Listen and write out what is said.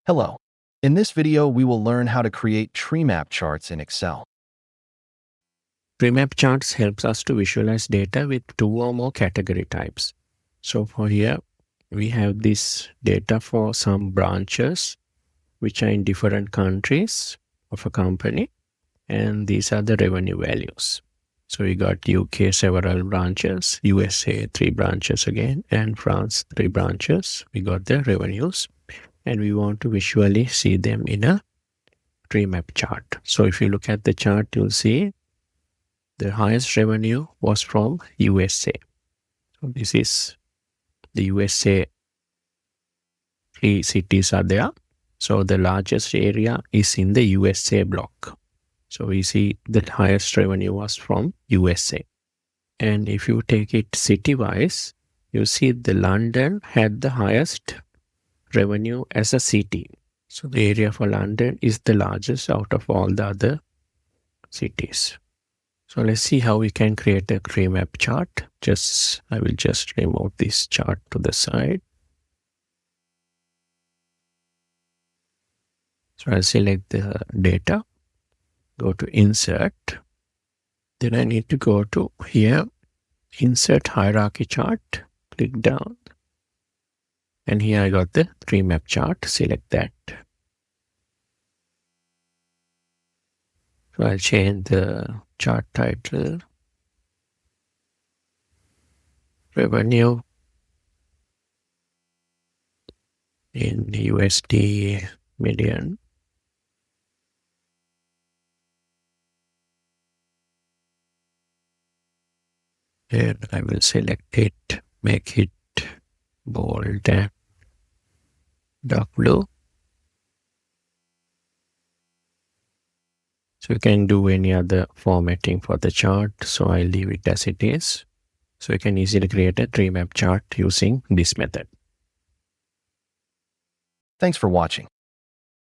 Hello. In this video, we will learn how to create Treemap charts in Excel. Treemap Charts helps us to visualize data with two or more category types. So for here, we have this data for some branches which are in different countries of a company, and these are the revenue values. So we got UK several branches, USA 3 branches again, and France 3 branches. We got the revenues, and we want to visually see them in a Treemap chart. So if you look at the chart, you'll see the highest revenue was from USA. So this is the USA. 3 cities are there. So the largest area is in the USA block. So we see the highest revenue was from USA. And if you take it city-wise, you see the London had the highest revenue as a city. So the area for London is the largest out of all the other cities. So let's see how we can create a Treemap chart. I will just remove this chart to the side. So I'll select the data, go to insert. Then I need to go to here, insert hierarchy chart, click down. And here I got the Treemap chart, select that. So I'll change the chart title, revenue in USD million. And I will select it, make it bold and dark blue. So you can do any other formatting for the chart. So I'll leave it as it is. So you can easily create a Treemap chart using this method. Thanks for watching.